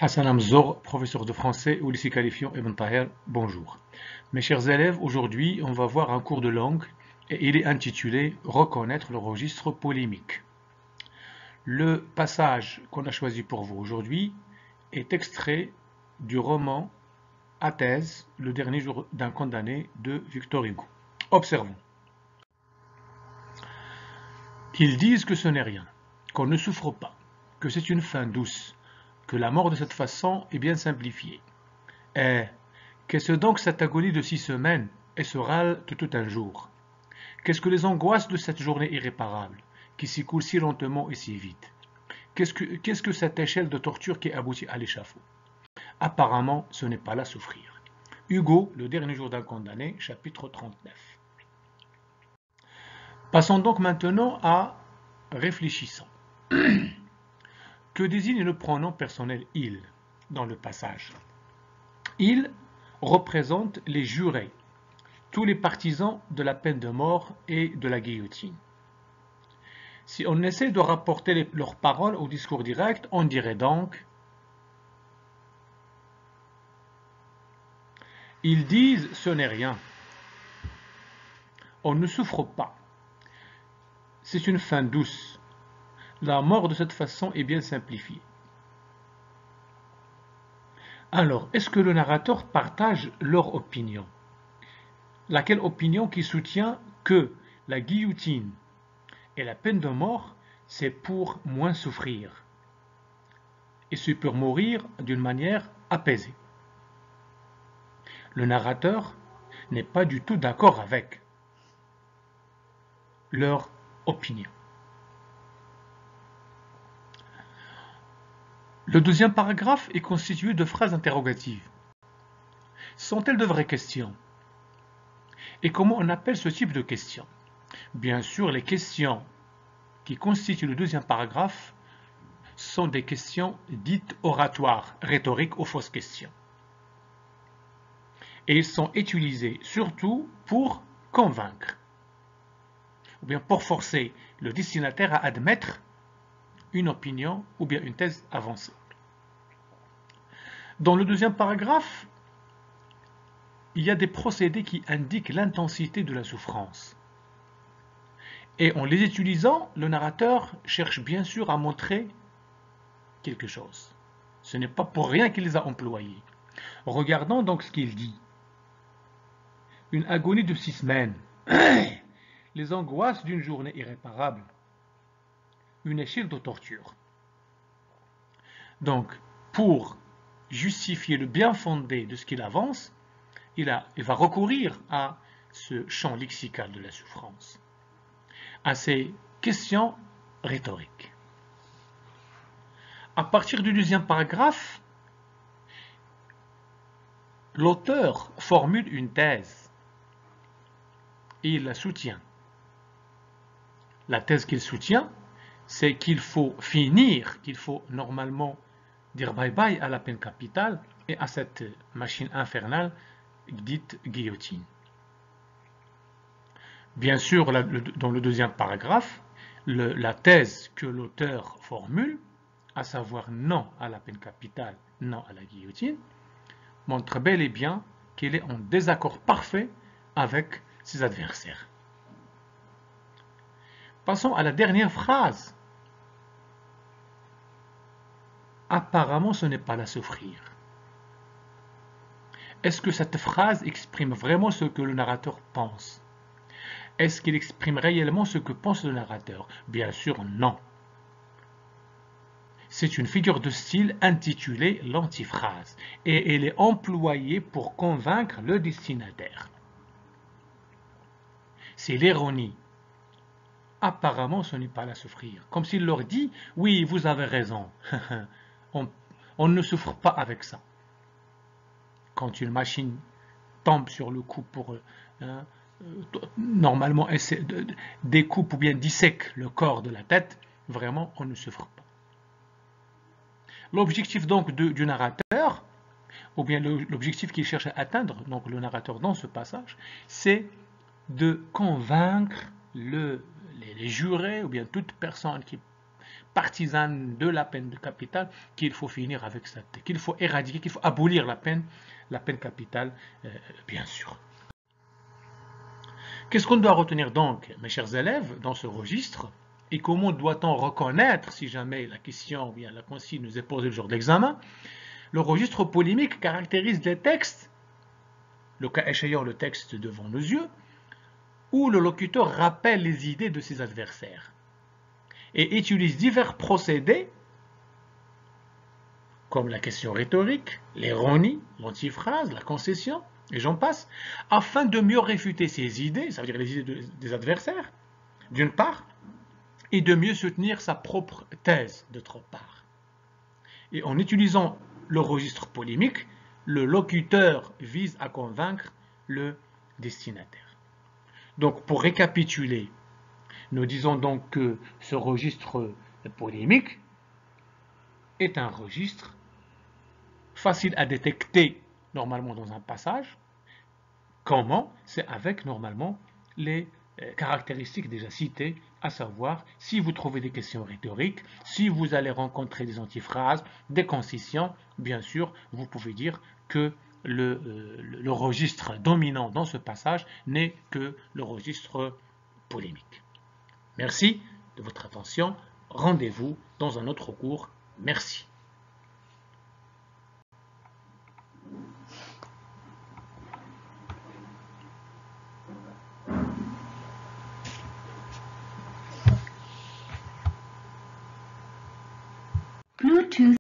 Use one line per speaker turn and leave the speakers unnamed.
Hassan Amzor, professeur de français au lycée qualifiant Ibn Taher, bonjour. Mes chers élèves, aujourd'hui on va voir un cours de langue et il est intitulé Reconnaître le registre polémique. Le passage qu'on a choisi pour vous aujourd'hui est extrait du roman Athènes, le dernier jour d'un condamné de Victor Hugo. Observons. Ils disent que ce n'est rien, qu'on ne souffre pas, que c'est une fin douce, que la mort de cette façon est bien simplifiée. Eh, qu'est-ce donc cette agonie de 6 semaines et ce râle de tout un jour? Qu'est-ce que les angoisses de cette journée irréparable, qui s'écoule si lentement et si vite? Qu'est-ce que cette échelle de torture qui aboutit à l'échafaud? Apparemment, ce n'est pas là souffrir. Hugo, le dernier jour d'un condamné, chapitre 39. Passons donc maintenant à réfléchissons. Que désigne le pronom personnel « il » dans le passage? Il représente les jurés, tous les partisans de la peine de mort et de la guillotine. Si on essaie de rapporter leurs paroles au discours direct, on dirait donc « Ils disent ce n'est rien. On ne souffre pas. C'est une fin douce. La mort de cette façon est bien simplifiée. » Alors, est-ce que le narrateur partage leur opinion? Laquelle opinion qui soutient que la guillotine et la peine de mort, c'est pour moins souffrir et c'est pour mourir d'une manière apaisée. Le narrateur n'est pas du tout d'accord avec leur opinion. Le deuxième paragraphe est constitué de phrases interrogatives. Sont-elles de vraies questions? Et comment on appelle ce type de questions? Bien sûr, les questions qui constituent le deuxième paragraphe sont des questions dites oratoires, rhétoriques ou fausses questions. Et ils sont utilisés surtout pour convaincre, ou bien pour forcer le destinataire à admettre une opinion ou bien une thèse avancée. Dans le deuxième paragraphe, il y a des procédés qui indiquent l'intensité de la souffrance. Et en les utilisant, le narrateur cherche bien sûr à montrer quelque chose. Ce n'est pas pour rien qu'il les a employés. Regardons donc ce qu'il dit. Une agonie de 6 semaines, les angoisses d'une journée irréparable, une échelle de torture. Donc, pour justifier le bien fondé de ce qu'il avance, il va recourir à ce champ lexical de la souffrance, à ces questions rhétoriques. À partir du deuxième paragraphe, l'auteur formule une thèse et il la soutient. La thèse qu'il soutient, c'est qu'il faut finir, qu'il faut normalement dire bye-bye à la peine capitale et à cette machine infernale dite guillotine. Bien sûr, dans le deuxième paragraphe, la thèse que l'auteur formule, à savoir non à la peine capitale, non à la guillotine, montre bel et bien qu'il est en désaccord parfait avec ses adversaires. Passons à la dernière phrase. Apparemment, ce n'est pas la souffrir. Est-ce que cette phrase exprime vraiment ce que le narrateur pense? Est-ce qu'il exprime réellement ce que pense le narrateur? Bien sûr, non. C'est une figure de style intitulée l'antiphrase et elle est employée pour convaincre le destinataire. C'est l'ironie. Apparemment, ce n'est pas la souffrir. Comme s'il leur dit, oui, vous avez raison. on ne souffre pas avec ça. Quand une machine tombe sur le coup pour normalement découpe ou bien dissèque le corps de la tête, vraiment on ne souffre pas. L'objectif donc du narrateur, ou bien l'objectif qu'il cherche à atteindre, donc le narrateur dans ce passage, c'est de convaincre les jurés ou bien toute personne qui partisane de la peine capitale qu'il faut finir avec ça, qu'il faut éradiquer, qu'il faut abolir la peine capitale, bien sûr. Qu'est-ce qu'on doit retenir donc, mes chers élèves, dans ce registre? Et comment doit-on reconnaître, si jamais la question ou bien la consigne nous est posée le jour de l'examen? Le registre polémique caractérise les textes, le cas échéant le texte devant nos yeux, où le locuteur rappelle les idées de ses adversaires et utilise divers procédés comme la question rhétorique, l'ironie, l'antiphrase, la concession, et j'en passe, afin de mieux réfuter ses idées, ça veut dire les idées des adversaires, d'une part, et de mieux soutenir sa propre thèse, d'autre part. Et en utilisant le registre polémique, le locuteur vise à convaincre le destinataire. Donc, pour récapituler, nous disons donc que ce registre polémique est un registre facile à détecter normalement dans un passage. Comment? C'est avec normalement les caractéristiques déjà citées, à savoir si vous trouvez des questions rhétoriques, si vous allez rencontrer des antiphrases, des concessions, bien sûr, vous pouvez dire que le registre dominant dans ce passage n'est que le registre polémique. Merci de votre attention. Rendez-vous dans un autre cours. Merci.
Bluetooth